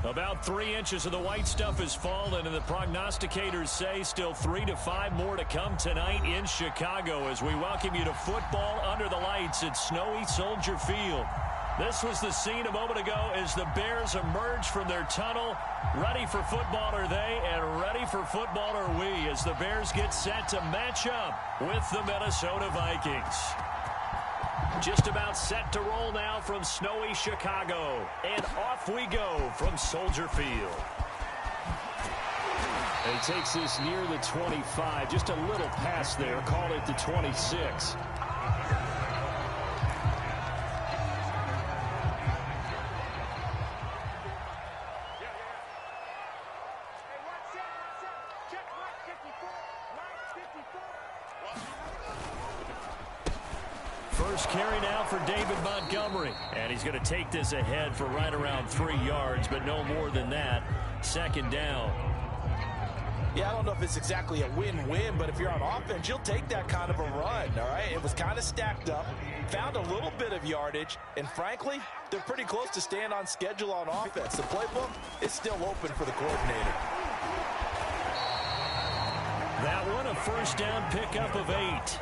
About 3 inches of the white stuff has fallen, and the prognosticators say still 3 to 5 more to come tonight in Chicago as we welcome you to football under the lights at snowy Soldier Field. This was the scene a moment ago as the Bears emerged from their tunnel. Ready for football are they, and ready for football are we as the Bears get set to match up with the Minnesota Vikings. Just about set to roll now from snowy Chicago. And off we go from Soldier Field. And he takes this near the 25. Just a little pass there. Call it the 26. First carry now for David Montgomery. And he's going to take this ahead for right around 3 yards, but no more than that. Second down. Yeah, I don't know if it's exactly a win-win, but if you're on offense, you'll take that kind of a run, all right? It was kind of stacked up, found a little bit of yardage, and frankly, they're pretty close to staying on schedule on offense. The playbook is still open for the coordinator. That one, a first down pickup of 8.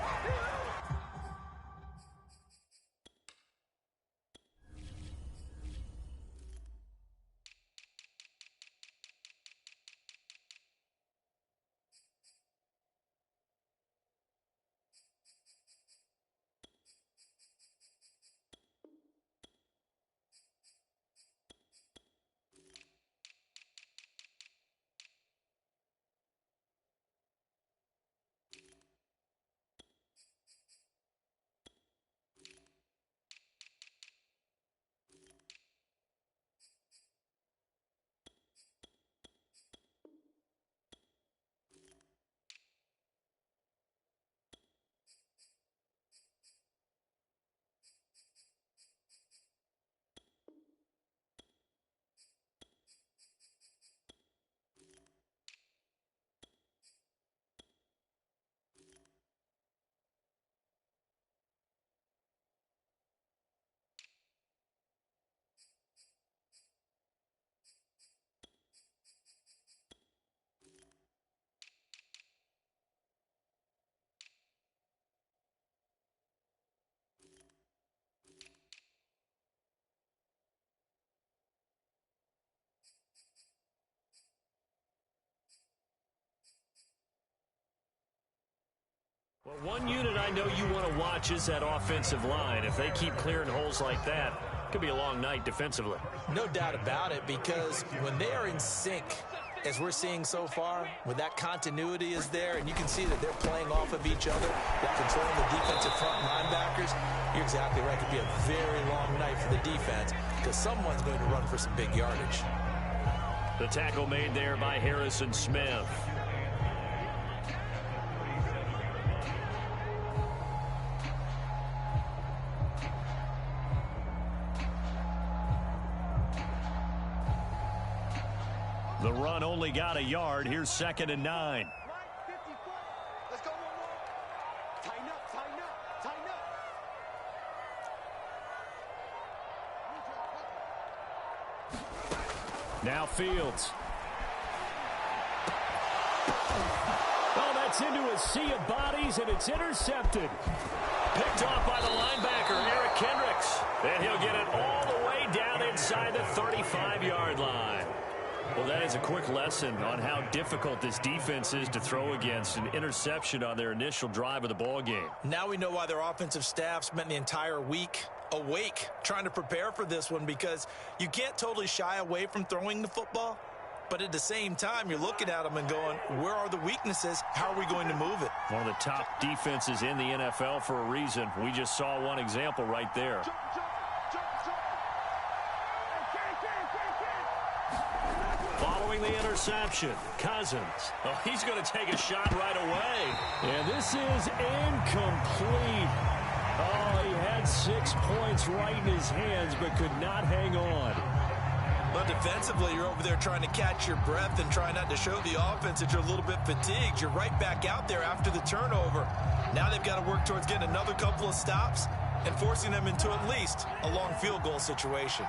Well, one unit I know you want to watch is that offensive line. If they keep clearing holes like that, it could be a long night defensively. No doubt about it, because when they are in sync, as we're seeing so far, when that continuity is there, and you can see that they're playing off of each other, they're controlling the defensive front linebackers, you're exactly right. It could be a very long night for the defense because someone's going to run for some big yardage. The tackle made there by Harrison Smith. The run only got a yard. Here's 2nd and 9. Let's go one more. Tighten up, tighten up, tighten up. Now Fields. Oh, that's into a sea of bodies, and it's intercepted. Picked off by the linebacker, Eric Kendricks. And he'll get it all the way down inside the 35-yard line. Well, that is a quick lesson on how difficult this defense is to throw against. An interception on their initial drive of the ball game. Now we know why their offensive staff spent the entire week awake trying to prepare for this one, because you can't totally shy away from throwing the football, but at the same time you're looking at them and going, where are the weaknesses? How are we going to move it? One of the top defenses in the NFL for a reason. We just saw one example right there. Following the interception, Cousins. Oh, he's going to take a shot right away. And this is incomplete. Oh, he had 6 points right in his hands, but could not hang on. But defensively, you're over there trying to catch your breath and try not to show the offense that you're a little bit fatigued. You're right back out there after the turnover. Now they've got to work towards getting another couple of stops and forcing them into at least a long field goal situation.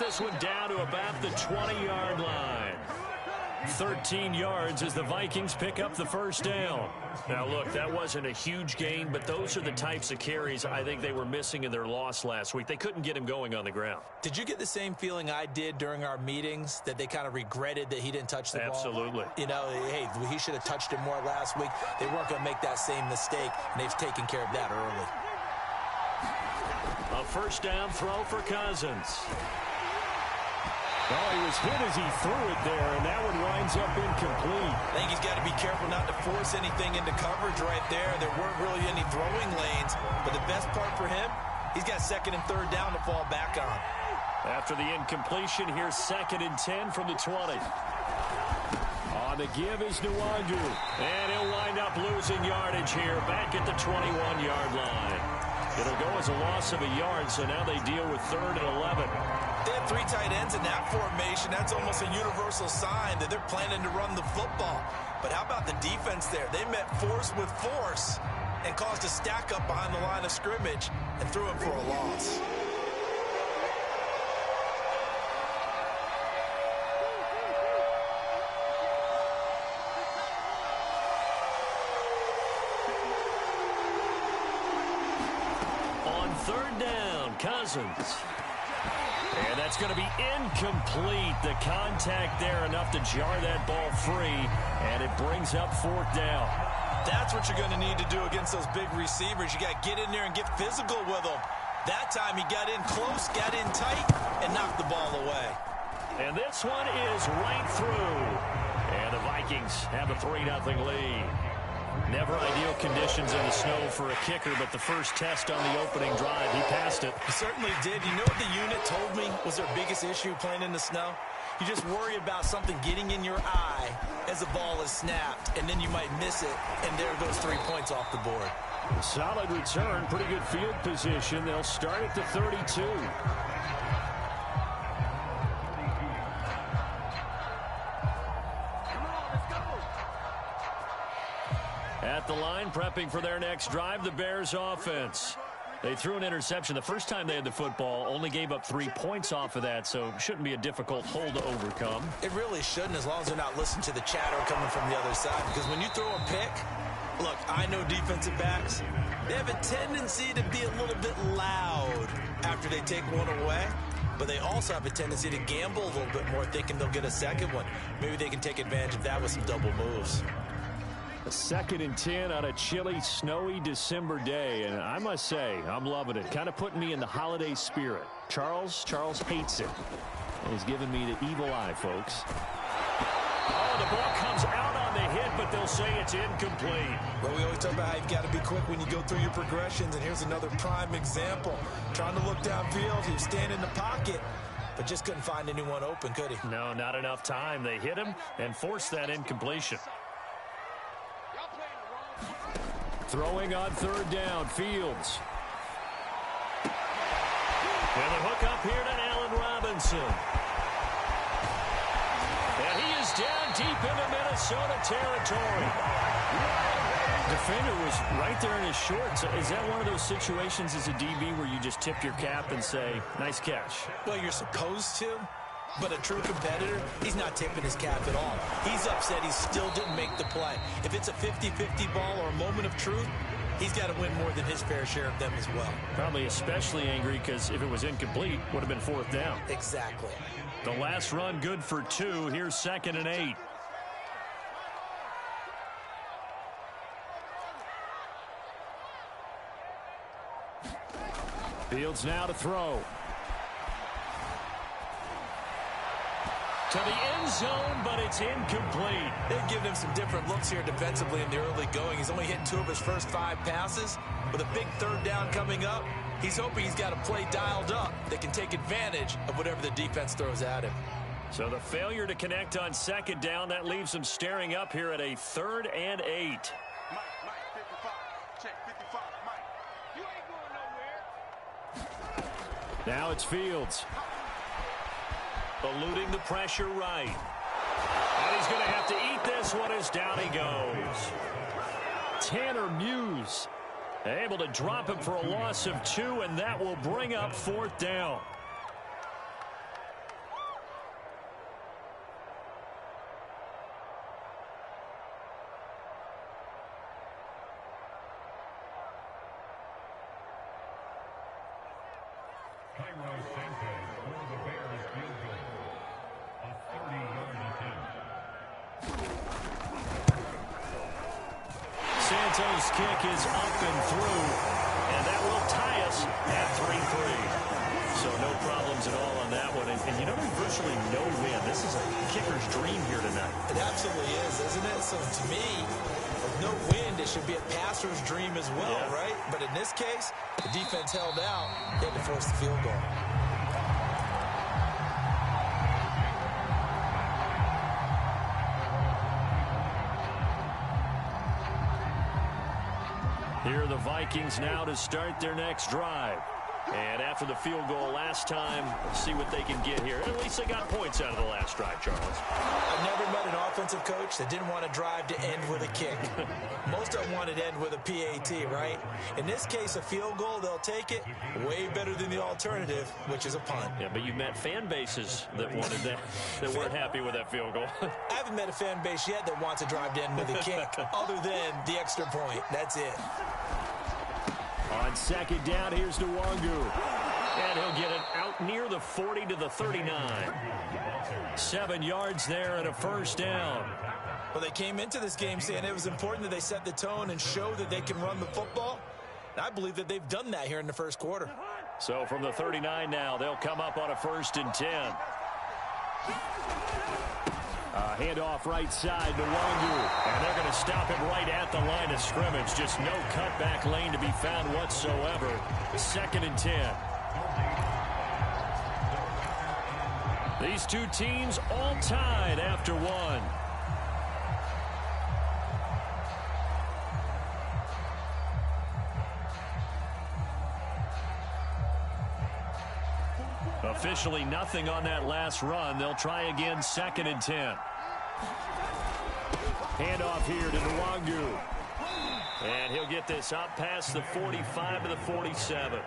this one down to about the 20-yard line. 13 yards as the Vikings pick up the first down. Now, look, that wasn't a huge gain, but those are the types of carries I think they were missing in their loss last week. They couldn't get him going on the ground. Did you get the same feeling I did during our meetings, that they kind of regretted that he didn't touch the ball? Absolutely. You know, hey, he should have touched it more last week. They weren't going to make that same mistake, and they've taken care of that early. A first down throw for Cousins. Oh, he was hit as he threw it there, and that one winds up incomplete. I think he's got to be careful not to force anything into coverage right there. There weren't really any throwing lanes, but the best part for him, he's got second and third down to fall back on. After the incompletion, here's 2nd and 10 from the 20. On the give is Nwangu, and he'll wind up losing yardage here back at the 21-yard line. It'll go as a loss of a yard, so now they deal with 3rd and 11. They have 3 tight ends in that formation. That's almost a universal sign that they're planning to run the football. But how about the defense there? They met force with force and caused a stack up behind the line of scrimmage and threw him for a loss. On 3rd down, Cousins. And that's going to be incomplete. The contact there enough to jar that ball free, and it brings up 4th down. That's what you're going to need to do against those big receivers. You got to get in there and get physical with them. That time he got in close, got in tight, and knocked the ball away. And this one is right through. And the Vikings have a 3-0 lead. Never ideal conditions in the snow for a kicker, but the first test on the opening drive, he passed it. He certainly did. You know what the unit told me was their biggest issue playing in the snow? You just worry about something getting in your eye as the ball is snapped, and then you might miss it, and there goes 3 points off the board. Solid return, pretty good field position. They'll start at the 32. At the line, prepping for their next drive, the Bears offense. They threw an interception the first time they had the football, only gave up 3 points off of that, so shouldn't be a difficult hole to overcome. It really shouldn't, as long as they're not listening to the chatter coming from the other side, because when you throw a pick, look, I know defensive backs, they have a tendency to be a little bit loud after they take one away, but they also have a tendency to gamble a little bit more, thinking they'll get a second one. Maybe they can take advantage of that with some double moves. A 2nd and 10 on a chilly, snowy December day, and I must say, I'm loving it. Kind of putting me in the holiday spirit. Charles hates it. And he's giving me the evil eye, folks. Oh, the ball comes out on the hit, but they'll say it's incomplete. Well, we always talk about how you've got to be quick when you go through your progressions, and here's another prime example. Trying to look downfield, he was standing in the pocket, but just couldn't find anyone open, could he? No, not enough time. They hit him and forced that incompletion. Throwing on 3rd down, Fields. And the hook up here to Allen Robinson. And he is down deep into Minnesota territory. Defender was right there in his shorts. Is that one of those situations as a DB where you just tip your cap and say, nice catch? Well, you're supposed to. But a true competitor, he's not tipping his cap at all. He's upset he still didn't make the play. If it's a 50-50 ball or a moment of truth, he's got to win more than his fair share of them as well. Probably especially angry because if it was incomplete, would have been 4th down. Exactly. The last run good for 2. Here's 2nd and 8. Fields now to throw. To the end zone, but it's incomplete. They've given him some different looks here defensively in the early going. He's only hit 2 of his first 5 passes. With a big 3rd down coming up, he's hoping he's got a play dialed up that can take advantage of whatever the defense throws at him. So the failure to connect on 2nd down, that leaves him staring up here at a 3rd and 8. Mike, 55. Check 55, Mike. You ain't going nowhere. Now it's Fields. Eluding the pressure right. And he's going to have to eat this one as down he goes. Tanner Muse able to drop him for a loss of 2, and that will bring up 4th down. Toronto's kick is up and through, and that will tie us at 3-3. So no problems at all on that one. And you know, there's virtually no win. This is a kicker's dream here tonight. It absolutely is, isn't it? So to me, with no wind, it should be a passer's dream as well, right? But in this case, the defense held out. They had to force the field goal. Here are the Vikings now to start their next drive. And after the field goal last time, let's see what they can get here. At least they got points out of the last drive, Charles. I've never met an offensive coach that didn't want to drive to end with a kick. Most of them wanted to end with a PAT, right? In this case, a field goal, they'll take it. Way better than the alternative, which is a punt. Yeah, but you've met fan bases that wanted that, that weren't happy with that field goal. I haven't met a fan base yet that wants to drive to end with a kick, other than the extra point. That's it. On second down, here's Nwangu. And he'll get it out near the 40 to the 39. 7 yards there and a first down. Well, they came into this game saying it was important that they set the tone and show that they can run the football. And I believe that they've done that here in the first quarter. So from the 39 now, they'll come up on a 1st and 10. Handoff right side to Nwangu. And they're going to stop him right at the line of scrimmage. Just no cutback lane to be found whatsoever. 2nd and 10. These two teams all tied after one. Officially nothing on that last run. They'll try again, 2nd and 10. Handoff here to Nwangu. And he'll get this up past the 45 to the 47.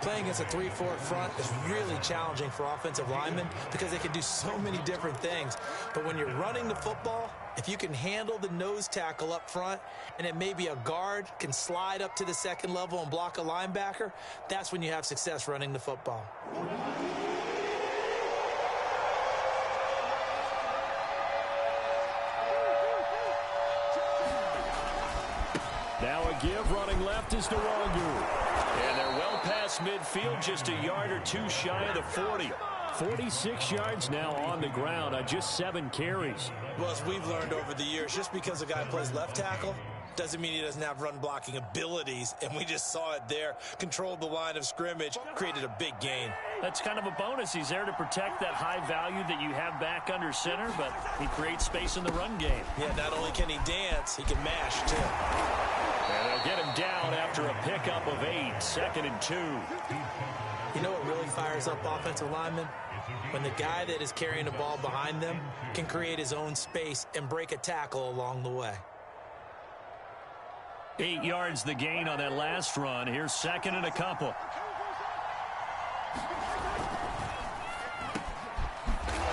Playing against a 3-4 front is really challenging for offensive linemen because they can do so many different things. But when you're running the football, if you can handle the nose tackle up front and then maybe a guard can slide up to the 2nd level and block a linebacker, that's when you have success running the football. Now a give running left is Nwangu. And they're well past midfield, just a yard or two shy of the 40. 46 yards now on the ground on just 7 carries. Well, as we've learned over the years, just because a guy plays left tackle doesn't mean he doesn't have run blocking abilities, and we just saw it there. Controlled the line of scrimmage, created a big gain. That's kind of a bonus. He's there to protect that high value that you have back under center, but he creates space in the run game. Yeah, not only can he dance, he can mash, too. And they'll get him down after a pickup of 8, 2nd and 2. You know what really fires up offensive linemen? When the guy that is carrying the ball behind them can create his own space and break a tackle along the way. 8 yards the gain on that last run. Here's 2nd and a couple.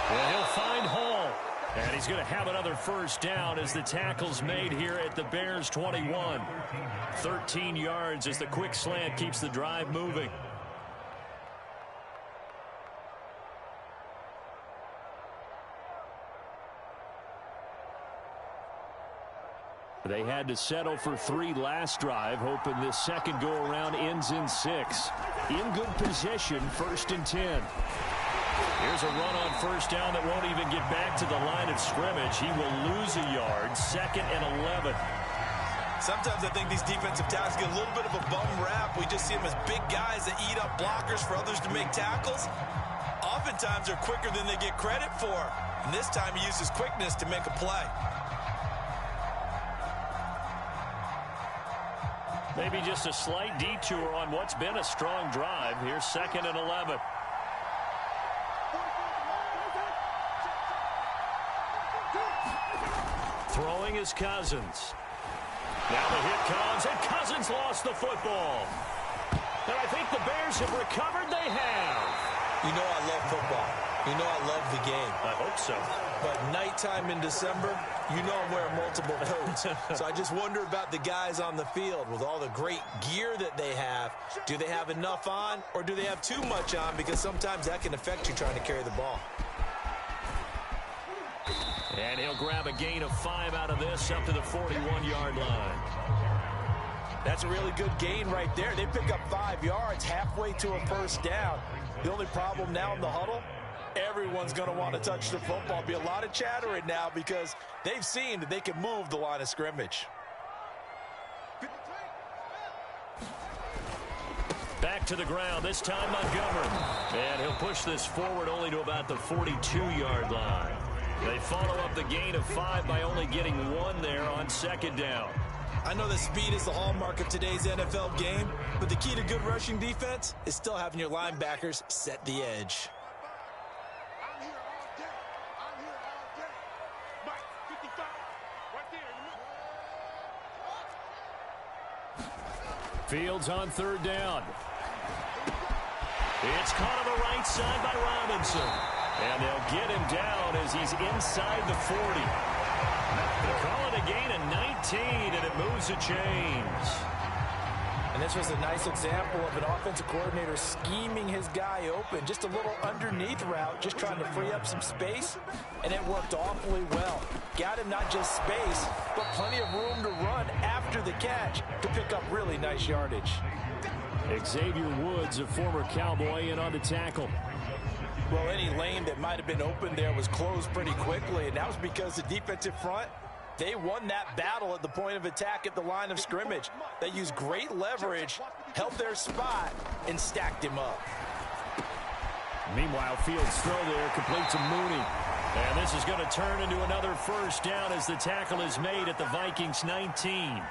And he'll find Hall. And he's going to have another first down as the tackle's made here at the Bears 21. 13 yards as the quick slant keeps the drive moving. They had to settle for 3 last drive, hoping this second go-around ends in 6. In good position, 1st and 10. Here's a run on first down that won't even get back to the line of scrimmage. He will lose a yard, 2nd and 11. Sometimes I think these defensive tackles get a little bit of a bum rap. We just see them as big guys that eat up blockers for others to make tackles. Oftentimes they're quicker than they get credit for. And this time he uses quickness to make a play. Maybe just a slight detour on what's been a strong drive. Here's 2nd and 11. Throwing is Cousins. Now the hit comes, and Cousins lost the football. And I think the Bears have recovered. They have. You know I love football. You know I love the game. I hope so. But nighttime in December, you know I'm wearing multiple coats. So I just wonder about the guys on the field with all the great gear that they have. Do they have enough on, or do they have too much on? Because sometimes that can affect you trying to carry the ball. And he'll grab a gain of 5 out of this up to the 41-yard line. That's a really good gain right there. They pick up 5 yards halfway to a first down. The only problem now in the huddle, everyone's going to want to touch the football. Be a lot of chattering now because they've seen that they can move the line of scrimmage. Back to the ground, this time Montgomery. And he'll push this forward only to about the 42-yard line. They follow up the gain of 5 by only getting 1 there on second down. I know that speed is the hallmark of today's NFL game, but the key to good rushing defense is still having your linebackers set the edge. I'm here all day. I'm here all day. Mike, 55, right there. Fields on third down. It's caught on the right side by Robinson. And they'll get him down as he's inside the 40. They call it a gain of 19, and it moves the chains. And this was a nice example of an offensive coordinator scheming his guy open. Just a little underneath route, just trying to free up some space, and it worked awfully well. Got him not just space, but plenty of room to run after the catch to pick up really nice yardage. Xavier Woods, a former Cowboy, in on the tackle. Well, any lane that might have been open there was closed pretty quickly, and that was because the defensive front, they won that battle at the point of attack at the line of scrimmage. They used great leverage, held their spot, and stacked him up. Meanwhile, Fields' throw there complete to Mooney. And this is going to turn into another first down as the tackle is made at the Vikings 19.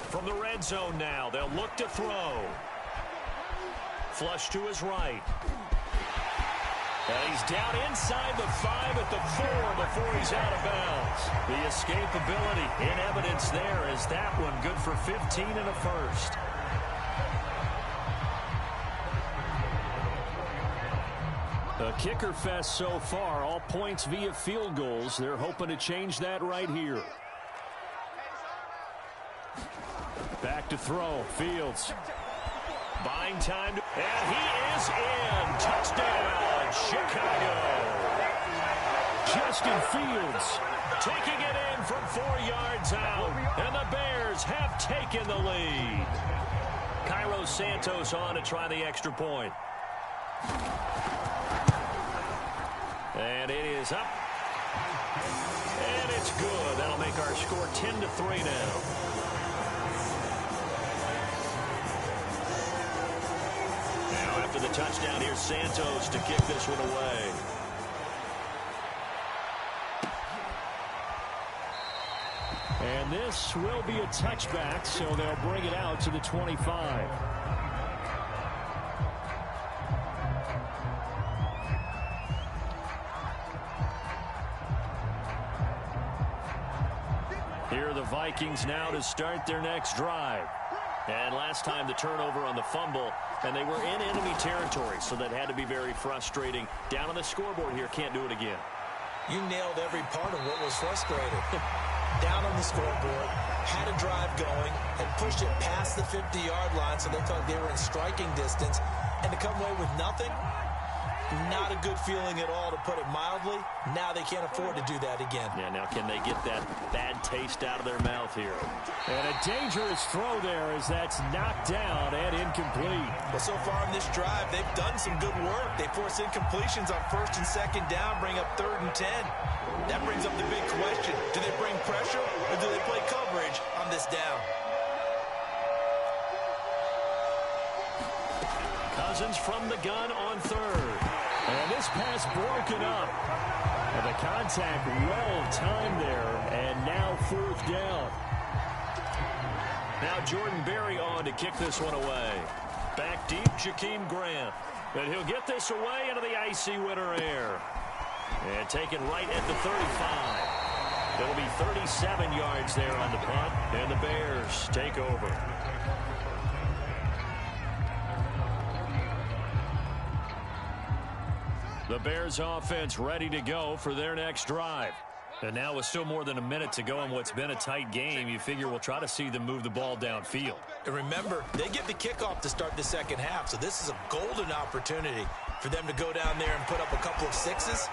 From the red zone now, they'll look to throw. Flush to his right. And he's down inside the 5 at the 4 before he's out of bounds. The escapability in evidence there as that one good for 15 and a first. A kicker fest so far, all points via field goals. They're hoping to change that right here. Back to throw, Fields. Buying time, and he is in. Touchdown, Chicago. Justin Fields taking it in from 4 yards out, and the Bears have taken the lead. Cairo Santos on to try the extra point. And it is up. And it's good. That'll make our score 10-3 now. After the touchdown, here's Santos to kick this one away. And this will be a touchback, so they'll bring it out to the 25. Here are the Vikings now to start their next drive. And last time the turnover on the fumble, and they were in enemy territory, so that had to be very frustrating. Down on the scoreboard here, can't do it again. You nailed every part of what was frustrating. Down on the scoreboard, had a drive going, and pushed it past the 50-yard line so they thought they were in striking distance, and to come away with nothing, not a good feeling at all, to put it mildly. Now they can't afford to do that again. Yeah, now can they get that bad taste out of their mouth here? And a dangerous throw there as that's knocked down and incomplete. Well, so far in this drive, they've done some good work. They force incompletions on 1st and 2nd down, bring up 3rd and 10. That brings up the big question. Do they bring pressure or do they play coverage on this down? Cousins from the gun on 3rd. And this pass broken up. And the contact well timed there. And now 4th down. Now Jordan Berry on to kick this one away. Back deep, Jakeem Grant. And he'll get this away into the icy winter air. And taken right at the 35. It'll be 37 yards there on the punt. And the Bears take over. The Bears offense ready to go for their next drive. And now with still more than a minute to go in what's been a tight game, you figure we'll try to see them move the ball downfield. And remember, they get the kickoff to start the second half, so this is a golden opportunity for them to go down there and put up a couple of sixes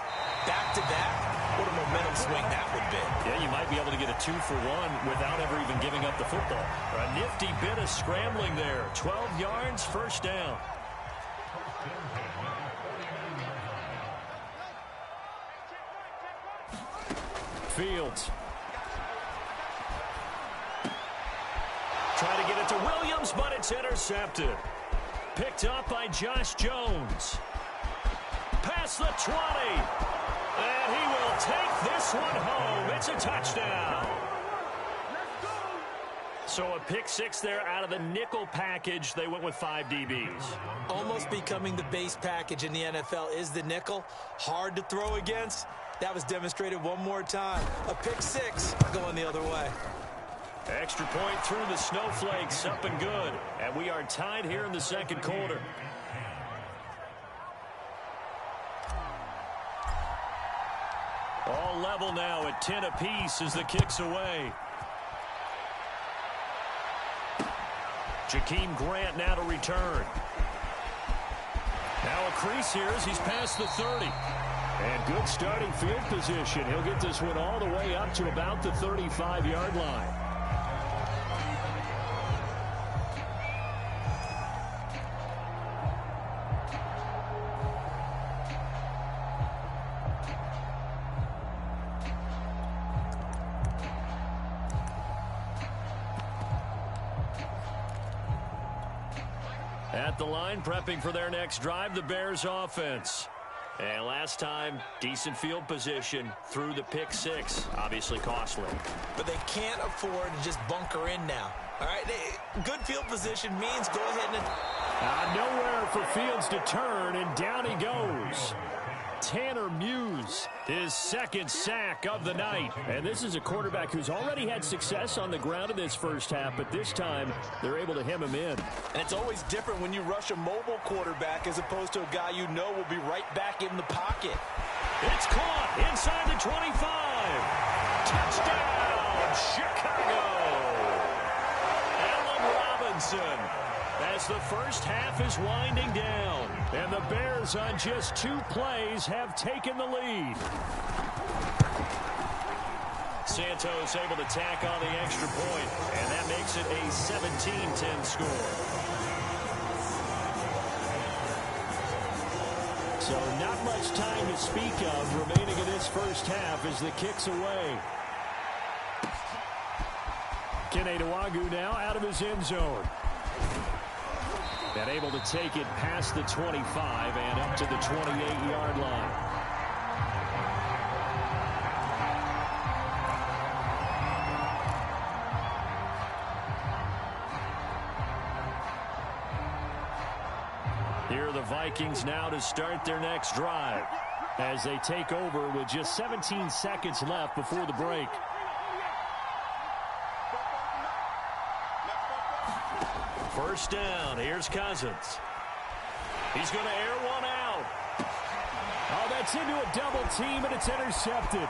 back-to-back. What a momentum swing that would be. Yeah, you might be able to get a 2-for-1 without ever even giving up the football. A nifty bit of scrambling there. 12 yards, first down. Fields. Trying to get it to Williams, but it's intercepted. Picked up by Josh Jones. Past the 20. And he will take this one home. It's a touchdown. So a pick six there out of the nickel package. They went with 5 DBs. Almost becoming the base package in the NFL is the nickel. Hard to throw against. That was demonstrated one more time. A pick six going the other way. Extra point through the snowflakes, up and good. And we are tied here in the second quarter. All level now at 10 apiece as the kick's away. Jakeem Grant now to return. Now a crease here as he's past the 30. And good starting field position. He'll get this one all the way up to about the 35-yard line. At the line, prepping for their next drive, the Bears offense. And last time, decent field position through the pick six. Obviously costly. But they can't afford to just bunker in now. All right, good field position means go ahead and... Nowhere for Fields to turn, and down he goes. Tanner Muse, his second sack of the night. And this is a quarterback who's already had success on the ground in this first half, but this time they're able to hem him in. And it's always different when you rush a mobile quarterback as opposed to a guy you know will be right back in the pocket. It's caught inside the 25. Touchdown, Chicago. Allen Robinson. As the first half is winding down, and the Bears on just 2 plays have taken the lead. Santos able to tack on the extra point, and that makes it a 17-10 score. So not much time to speak of remaining in this first half as the kick's away. Keneduagu now out of his end zone. And able to take it past the 25 and up to the 28-yard line. Here are the Vikings now to start their next drive as they take over with just 17 seconds left before the break. First down, here's Cousins. He's going to air one out. Oh, that's into a double team, and it's intercepted.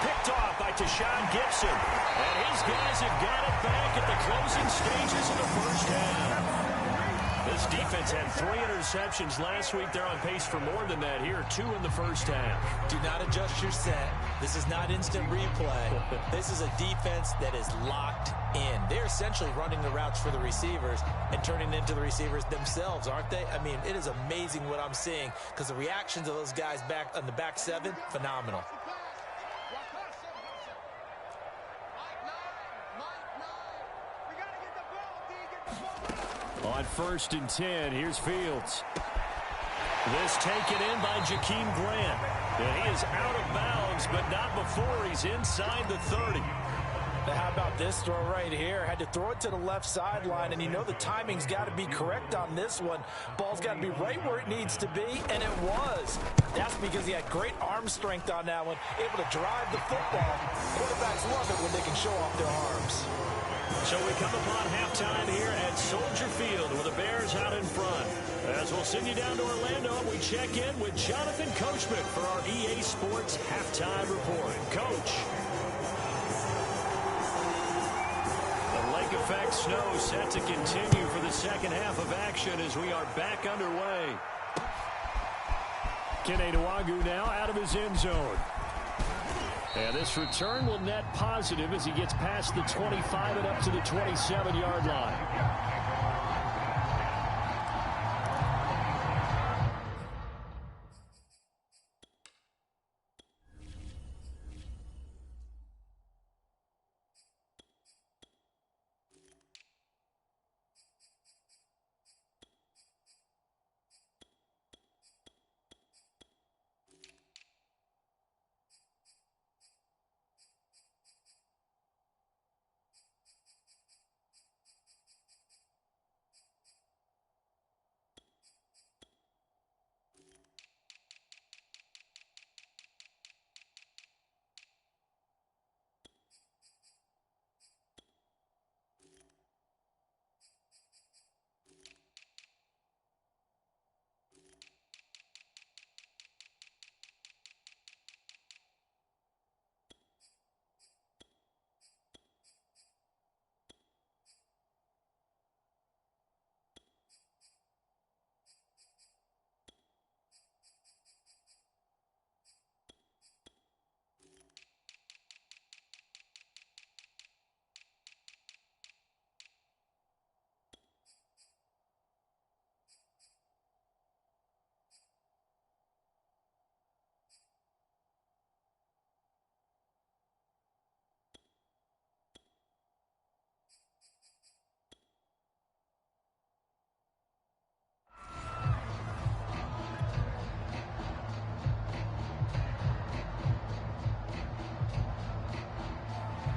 Picked off by Tashawn Gibson. And his guys have got it back at the closing stages of the first half. This defense had 3 interceptions last week. They're on pace for more than that here. 2 in the first half. Do not adjust your set. This is not instant replay. This is a defense that is locked in. They're essentially running the routes for the receivers and turning into the receivers themselves, aren't they? I mean, it is amazing what I'm seeing because the reactions of those guys back on the back 7, phenomenal. On 1st and 10, here's Fields. This taken in by Jakeem Grant. And he is out of bounds, but not before he's inside the 30. How about this throw right here? Had to throw it to the left sideline, and you know the timing's got to be correct on this one. Ball's got to be right where it needs to be, and it was. That's because he had great arm strength on that one, able to drive the football. Quarterbacks love it when they can show off their arms. So we come upon halftime here at Soldier Field with the Bears out in front. As we'll send you down to Orlando, and we check in with Jonathan Coachman for our EA Sports Halftime Report. Coach. The lake effect snow set to continue for the second half of action as we are back underway. Kene Nwagu now out of his end zone. And this return will net positive as he gets past the 25 and up to the 27-yard line.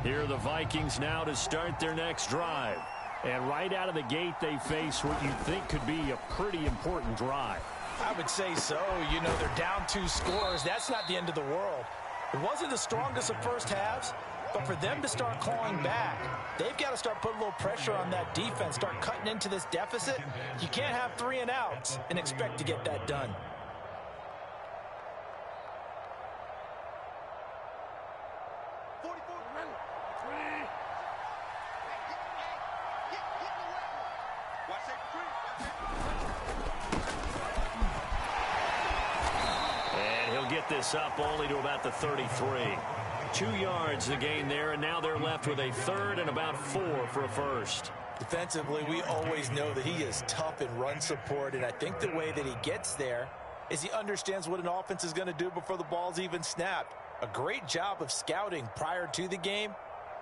Here are the Vikings now to start their next drive. And right out of the gate, they face what you think could be a pretty important drive. I would say so. You know, they're down 2 scores. That's not the end of the world. It wasn't the strongest of first halves, but for them to start clawing back, they've got to start putting a little pressure on that defense, start cutting into this deficit. You can't have 3 and outs and expect to get that done. This up only to about the 33. 2 yards the gain there, and now they're left with a third and about 4 for a first. Defensively, we always know that he is tough in run support, and I think the way that he gets there is he understands what an offense is going to do before the ball's even snapped. A great job of scouting prior to the game,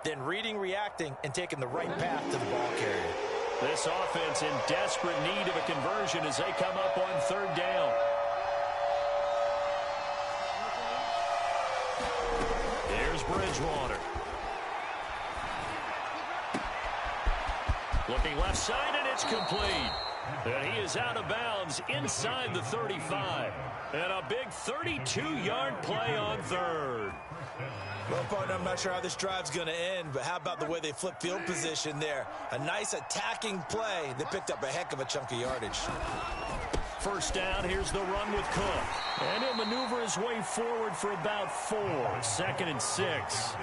then reading, reacting, and taking the right path to the ball carrier. This offense in desperate need of a conversion as they come up on 3rd down. Bridgewater. Looking left side, and it's complete. And he is out of bounds inside the 35. And a big 32-yard play on 3rd. Well, partner, I'm not sure how this drive's going to end, but how about the way they flip field position there? A nice attacking play that picked up a heck of a chunk of yardage. First down, here's the run with Cook. And he'll maneuver his way forward for about 4. 2nd and 6.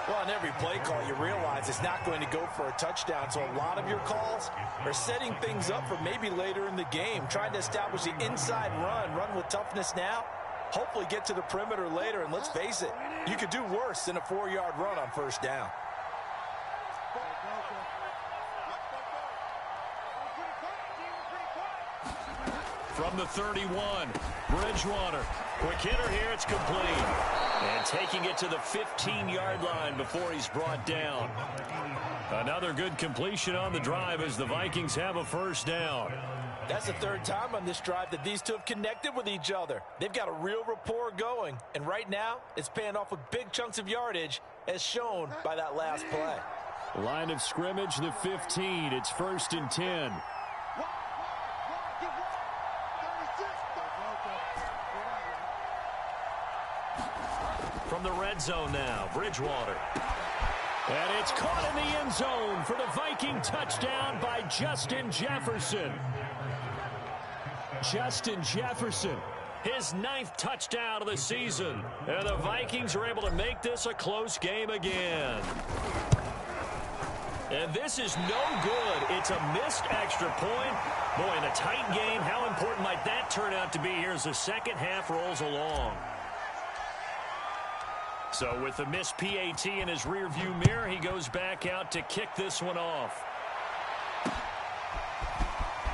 Well, on every play call, you realize it's not going to go for a touchdown. So a lot of your calls are setting things up for maybe later in the game, trying to establish the inside run with toughness now, hopefully get to the perimeter later. And let's face it, you could do worse than a 4-yard run on first down. From the 31, Bridgewater. Quick hitter here, it's complete. And taking it to the 15-yard line before he's brought down. Another good completion on the drive as the Vikings have a first down. That's the 3rd time on this drive that these two have connected with each other. They've got a real rapport going. And right now, it's paying off with big chunks of yardage, as shown by that last play. Line of scrimmage, the 15. It's 1st and 10. From the red zone now, Bridgewater. And it's caught in the end zone for the Viking touchdown by Justin Jefferson. Justin Jefferson, his 9th touchdown of the season. And the Vikings are able to make this a close game again. And this is no good. It's a missed extra point. Boy, in a tight game, how important might that turn out to be here as the second half rolls along? So with the missed PAT in his rearview mirror, he goes back out to kick this one off.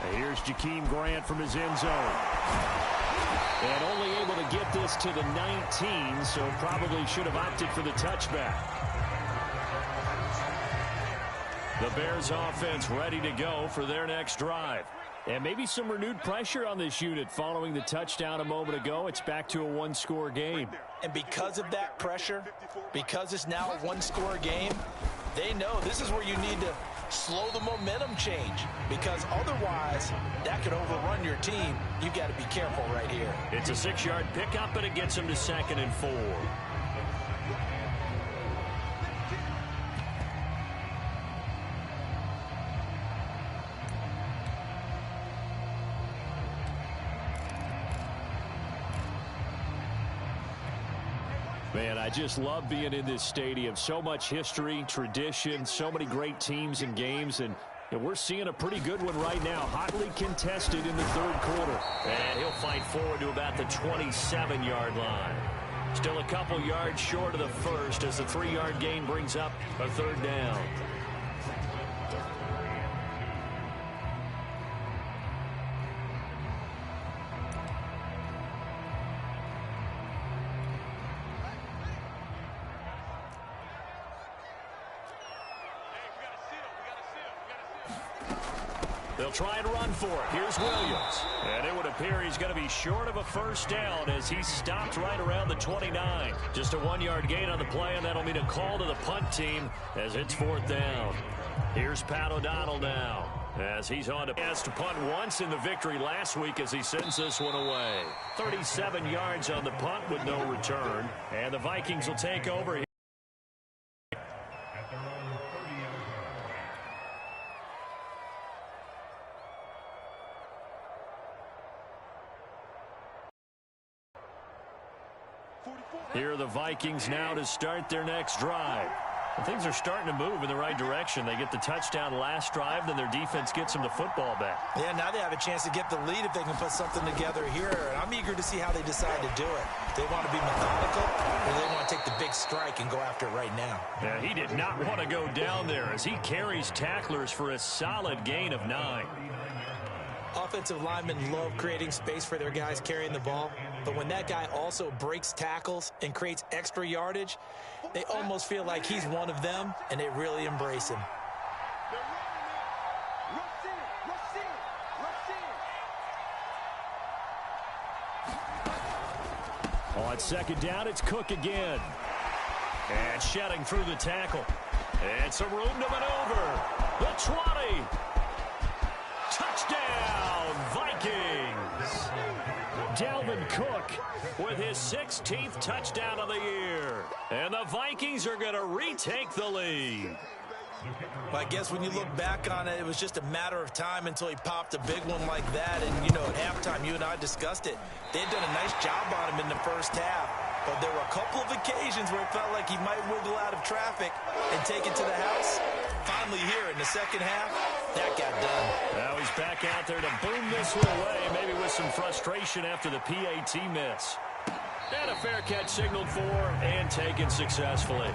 And here's Jakeem Grant from his end zone. And only able to get this to the 19, so probably should have opted for the touchback. The Bears offense ready to go for their next drive. And maybe some renewed pressure on this unit following the touchdown a moment ago. It's back to a one-score game. And because of that pressure, because it's now a one-score game, they know this is where you need to slow the momentum change, because otherwise that could overrun your team. You've got to be careful right here. It's a 6-yard pickup, and it gets him to 2nd and 4. Man, I just love being in this stadium. So much history, tradition, so many great teams and games, and we're seeing a pretty good one right now. Hotly contested in the 3rd quarter. And he'll fight forward to about the 27-yard line. Still a couple yards short of the first as the 3-yard gain brings up a 3rd down. They'll try and run for it. Here's Williams. And it would appear he's going to be short of a 1st down as he stopped right around the 29. Just a 1-yard gain on the play, and that'll mean a call to the punt team as it's 4th down. Here's Pat O'Donnell now as he's on to pass to punt once in the victory last week as he sends this one away. 37 yards on the punt with no return. And the Vikings will take over. Here are the Vikings now to start their next drive. And things are starting to move in the right direction. They get the touchdown last drive, then their defense gets them the football back. Yeah, now they have a chance to get the lead if they can put something together here. And I'm eager to see how they decide to do it. They want to be methodical, or they want to take the big strike and go after it right now. Yeah, he did not want to go down there as he carries tacklers for a solid gain of 9. Offensive linemen love creating space for their guys carrying the ball. But when that guy also breaks tackles and creates extra yardage, they almost feel like he's one of them, and they really embrace him. On 2nd down, it's Cook again. And shedding through the tackle. It's a room to maneuver. The 20. Touchdown, Vikings. Dalvin Cook with his 16th touchdown of the year. And the Vikings are going to retake the lead. Well, I guess when you look back on it, it was just a matter of time until he popped a big one like that. And, you know, at halftime, you and I discussed it. They had done a nice job on him in the 1st half. But there were a couple of occasions where it felt like he might wiggle out of traffic and take it to the house. Finally here in the 2nd half, that got done. Now he's back out there to boom this one away, maybe with some frustration after the PAT miss. And a fair catch signaled for and taken successfully.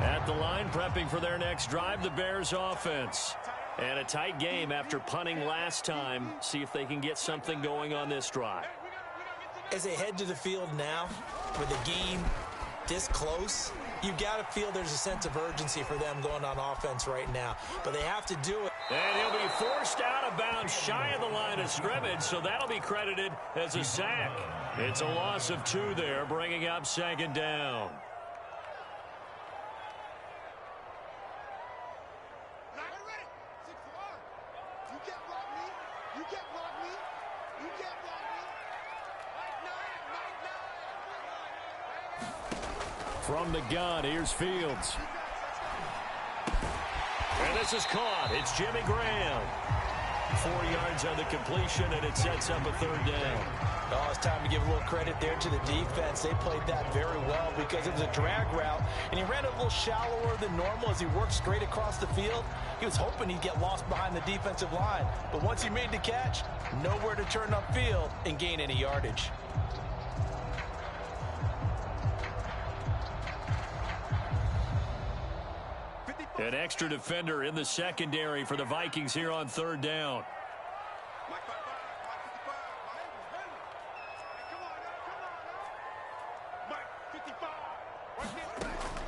At the line, prepping for their next drive, the Bears offense. And a tight game after punting last time. See if they can get something going on this drive. As they head to the field now, with the game this close, you've got to feel there's a sense of urgency for them going on offense right now. But they have to do it. And he'll be forced out of bounds shy of the line of scrimmage, so that'll be credited as a sack. It's a loss of 2 there, bringing up 2nd down. From the gun, here's Fields. And this is caught. It's Jimmy Graham. 4 yards on the completion, and it sets up a third down. Oh, it's time to give a little credit there to the defense. They played that very well because it was a drag route, and he ran it a little shallower than normal as he worked straight across the field. He was hoping he'd get lost behind the defensive line, but once he made the catch, nowhere to turn upfield and gain any yardage. An extra defender in the secondary for the Vikings here on third down.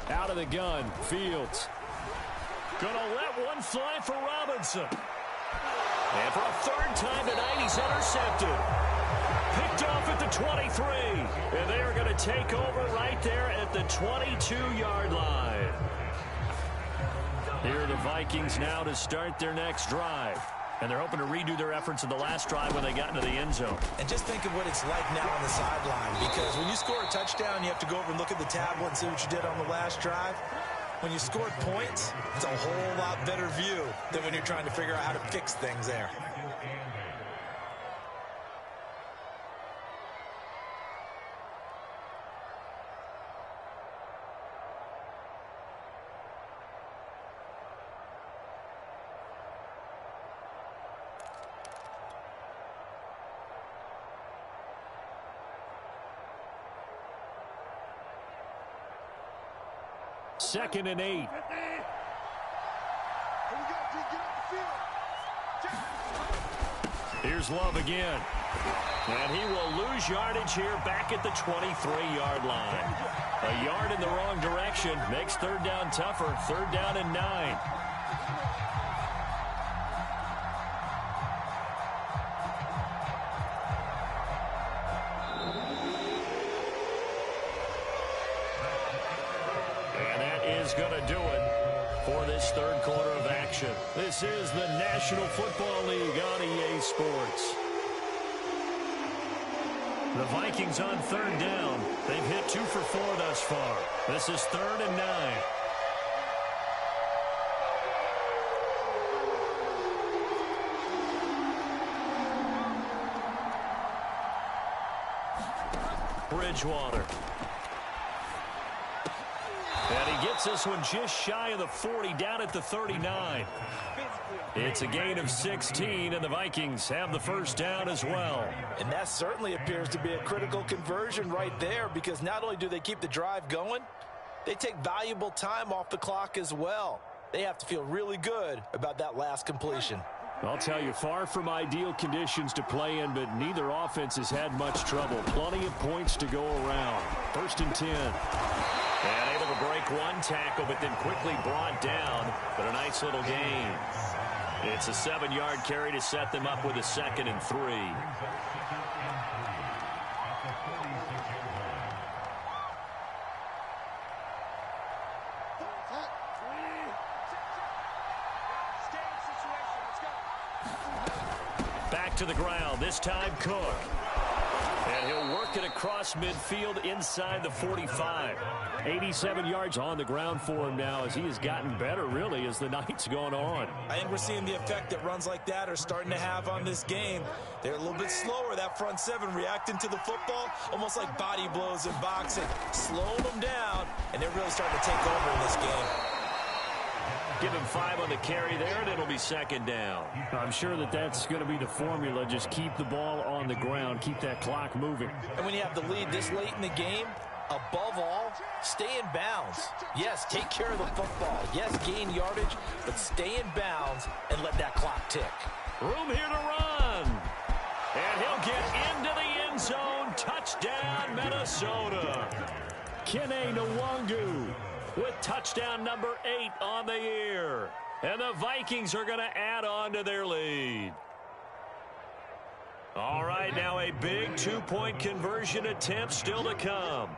Out of the gun, Fields. Gonna let one fly for Robinson. And for a third time tonight, he's intercepted. Picked off at the 23. And they are going to take over right there at the 22-yard line. Here are the Vikings now to start their next drive. And they're hoping to redo their efforts in the last drive when they got into the end zone. And just think of what it's like now on the sideline. Because when you score a touchdown, you have to go over and look at the tablet and see what you did on the last drive. When you scored points, it's a whole lot better view than when you're trying to figure out how to fix things there. Second and 8. Here's Love again. And he will lose yardage here back at the 23-yard line. A yard in the wrong direction makes third down tougher. Third down and 9. Going to do it for this third quarter of action. This is the National Football League on EA Sports. The Vikings on third down. They've hit 2 for 4 thus far. This is third and 9. Bridgewater. And he gets this one just shy of the 40, down at the 39. It's a gain of 16, and the Vikings have the first down as well. And that certainly appears to be a critical conversion right there, because not only do they keep the drive going, they take valuable time off the clock as well. They have to feel really good about that last completion. I'll tell you, far from ideal conditions to play in, but neither offense has had much trouble. Plenty of points to go around. First and 10. And able to break one tackle, but then quickly brought down. But a nice little gain. It's a 7-yard carry to set them up with a second and 3. Back to the ground, this time Cook. And he'll work it across midfield inside the 45. 87 yards on the ground for him now as he has gotten better, really, as the night's gone on. I think we're seeing the effect that runs like that are starting to have on this game. They're a little bit slower, that front seven, reacting to the football, almost like body blows in boxing, slowing them down, and they're really starting to take over in this game. Give him 5 on the carry there, and it'll be second down. I'm sure that that's going to be the formula. Just keep the ball on the ground. Keep that clock moving. And when you have the lead this late in the game, above all, stay in bounds. Yes, take care of the football. Yes, gain yardage, but stay in bounds and let that clock tick. Room here to run. And he'll get into the end zone. Touchdown, Minnesota. Kene Nwangu with touchdown number 8 on the year. And the Vikings are going to add on to their lead. All right, now a big 2-point conversion attempt still to come.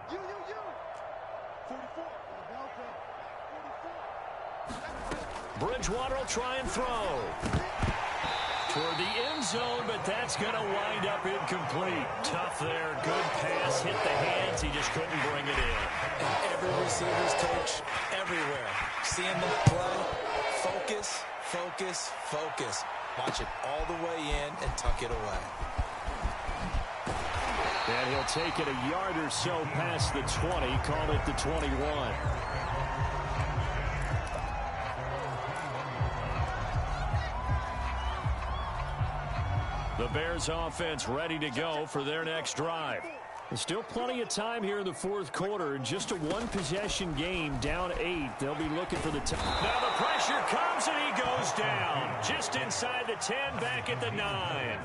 Bridgewater will try and throw. Toward the end zone, but that's going to wind up incomplete. Tough there. Good pass. Hit the hands. He just couldn't bring it in. And every receiver's coach everywhere. Seeing that play, focus, focus, focus. Watch it all the way in and tuck it away. And he'll take it a yard or so past the 20. Call it the 21. The Bears offense ready to go for their next drive. There's still plenty of time here in the fourth quarter. Just a one-possession game, down 8. They'll be looking for the time. Now the pressure comes and he goes down. Just inside the 10, back at the 9.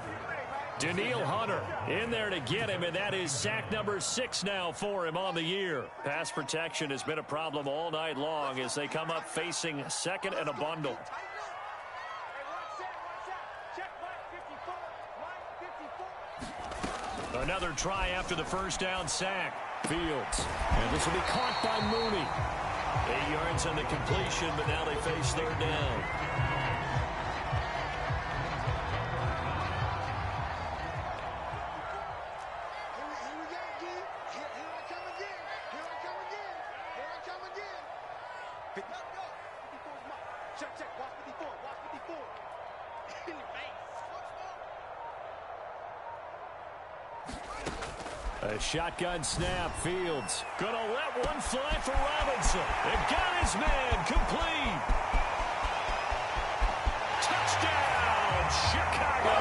Danielle Hunter in there to get him, and that is sack number 6 now for him on the year. Pass protection has been a problem all night long as they come up facing second and a bundle. Another try after the first down sack. Fields. And this will be caught by Mooney. 8 yards on the completion, but now they face third down. A shotgun snap. Fields gonna let one fly for Robinson. They've got his man complete. Touchdown, Chicago.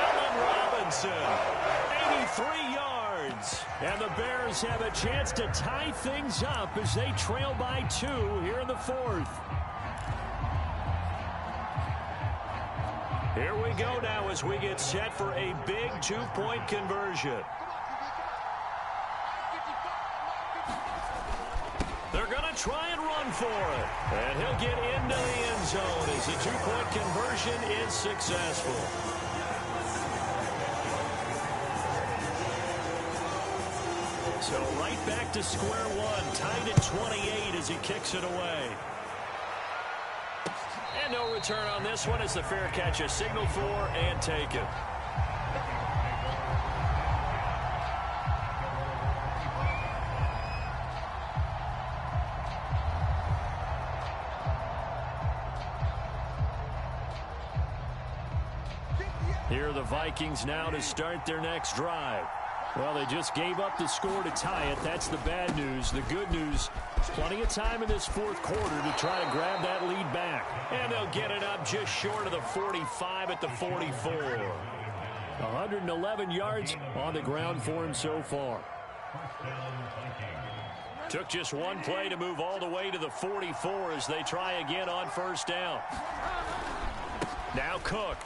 Allen Robinson, 83 yards. And the Bears have a chance to tie things up as they trail by 2 here in the fourth. Here we go now as we get set for a big 2-point conversion. They're going to try and run for it. And he'll get into the end zone as the 2-point conversion is successful. So right back to square one, tied at 28 as he kicks it away. And no return on this one as the fair catch is signaled for and taken. Here are the Vikings now to start their next drive. Well, they just gave up the score to tie it. That's the bad news. The good news, plenty of time in this fourth quarter to try to grab that lead back. And they'll get it up just short of the 45 at the 44. 111 yards on the ground for him so far. Took just one play to move all the way to the 44 as they try again on first down. Now Cook.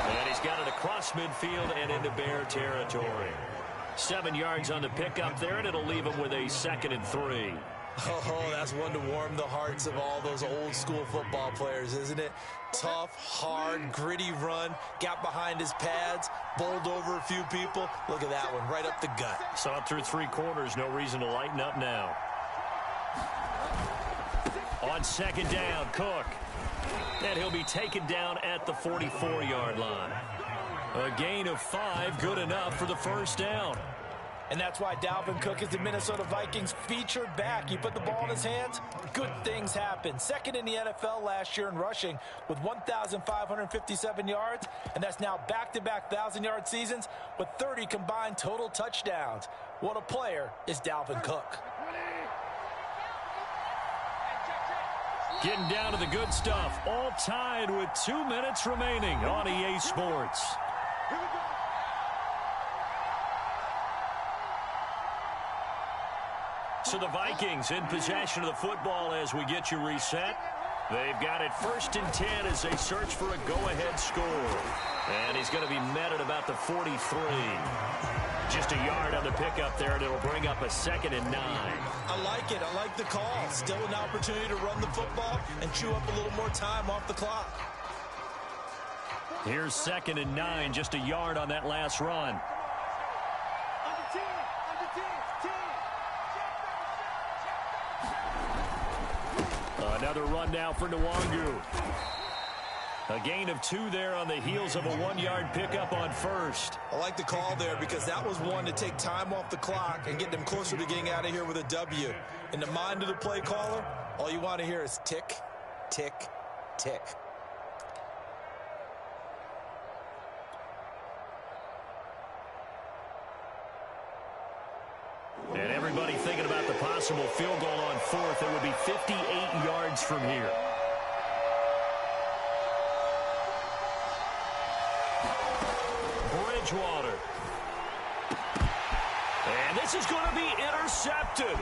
And he's got it across midfield and into Bear territory. 7 yards on the pickup there, and it'll leave him with a 2nd and 3. Oh, that's one to warm the hearts of all those old school football players, isn't it? Tough, hard, gritty run. Got behind his pads, bowled over a few people. Look at that one, right up the gut. Saw it through 3 quarters. No reason to lighten up now. On second down, Cook. And he'll be taken down at the 44-yard line. A gain of 5, good enough for the first down. And that's why Dalvin Cook is the Minnesota Vikings featured back. You put the ball in his hands, good things happen. Second in the NFL last year in rushing with 1,557 yards, and that's now back-to-back 1,000-yard seasons with 30 combined total touchdowns. What a player is Dalvin Cook. Getting down to the good stuff. All tied with 2 minutes remaining on EA Sports. So the Vikings in possession of the football as we get you reset. They've got it 1st and 10 as they search for a go-ahead score. And he's going to be met at about the 43. Just a yard on the pickup there, and it'll bring up a 2nd and 9. I like it. I like the call. Still an opportunity to run the football and chew up a little more time off the clock. Here's 2nd and 9, just a yard on that last run. Another run now for Nwangu. A gain of 2 there on the heels of a 1-yard pickup on first. I like the call there because that was one to take time off the clock and get them closer to getting out of here with a W. In the mind of the play caller, all you want to hear is tick, tick, tick. And everybody thinking about the possible field goal on fourth. It would be 58 yards from here. Bridgewater. And this is going to be intercepted.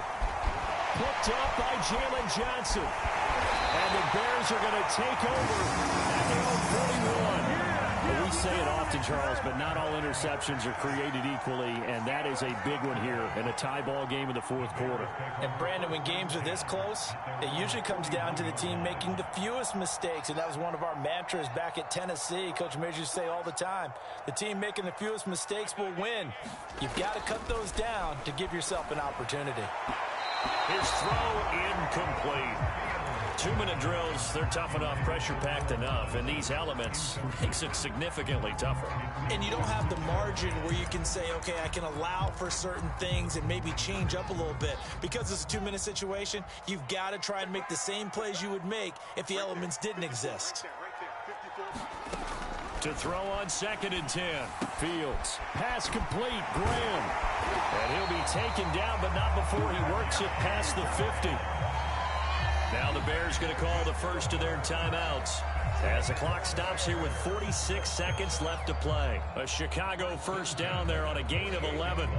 Picked up by Jalen Johnson. And the Bears are going to take over at their own 41. Well, we say it often, Charles, but not all interceptions are created equally, and that is a big one here in a tie ball game in the fourth quarter. And, Brandon, when games are this close, it usually comes down to the team making the fewest mistakes, and that was one of our mantras back at Tennessee. Coach Majors used to say all the time, the team making the fewest mistakes will win. You've got to cut those down to give yourself an opportunity. His throw incomplete. 2-minute drills, they're tough enough, pressure-packed enough, and these elements makes it significantly tougher. And you don't have the margin where you can say, okay, I can allow for certain things and maybe change up a little bit. Because it's a 2-minute situation, you've got to try and make the same plays you would make if the elements didn't exist. To throw on 2nd and 10. Fields. Pass complete. Graham. And he'll be taken down, but not before he works it past the 50. Now the Bears going to call the first of their timeouts as the clock stops here with 46 seconds left to play. A Chicago first down there on a gain of 11.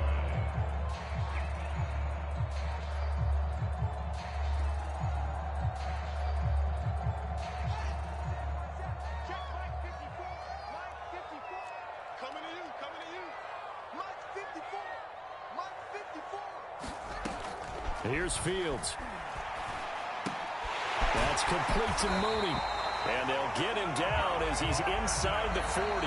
Here's Fields. That's complete to Mooney. And they'll get him down as he's inside the 40.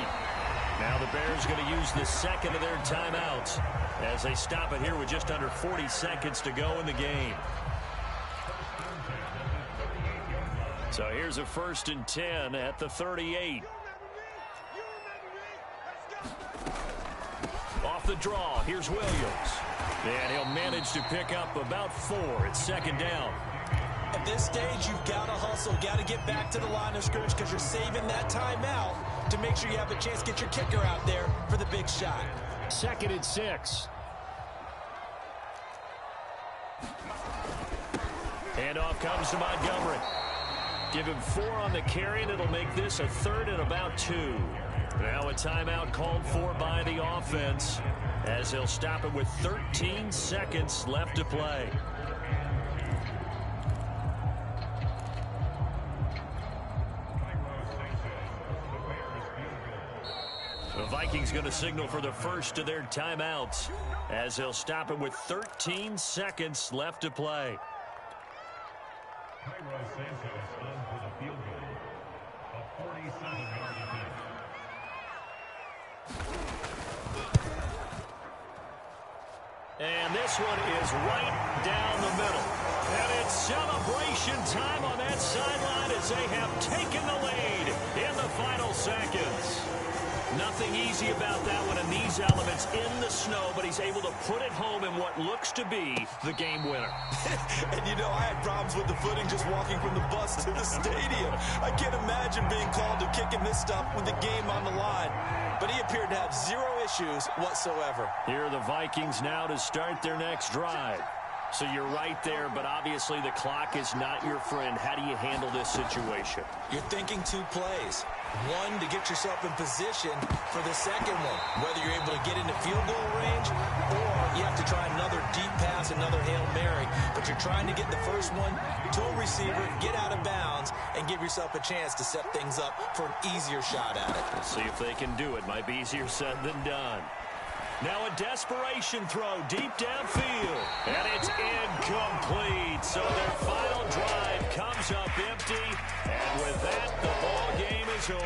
Now the Bears going to use the second of their timeouts as they stop it here with just under 40 seconds to go in the game. So here's a 1st and 10 at the 38. Off the draw, here's Williams. And he'll manage to pick up about 4 at 2nd down. At this stage, you've got to hustle, got to get back to the line of scrimmage because you're saving that timeout to make sure you have a chance to get your kicker out there for the big shot. 2nd and 6. Handoff comes to Montgomery. Give him 4 on the carry, and it'll make this a 3rd and about 2. Now a timeout called for by the offense as they'll stop it with 13 seconds left to play. The Vikings going to signal for the first of their timeouts as they'll stop it with 13 seconds left to play. And this one is right down the middle. And it's celebration time on that sideline as they have taken the lead in the final seconds. Nothing easy about that one, and these elements in the snow, but he's able to put it home in what looks to be the game winner. And, you know, I had problems with the footing just walking from the bus to the stadium. I can't imagine being called to kicking this stuff with the game on the line. But he appeared to have 0 issues whatsoever. Here are the Vikings now to start their next drive. So you're right there, but obviously the clock is not your friend. How do you handle this situation? You're thinking 2 plays. 1 to get yourself in position for the second one, whether you're able to get into field goal range or you have to try another deep pass, another Hail Mary. But you're trying to get the first one to a receiver, get out of bounds, and give yourself a chance to set things up for an easier shot at it. Let's see if they can do it. Might be easier said than done. Now a desperation throw deep downfield. And it's incomplete. So their final drive comes up empty. And with that, the ball game is over.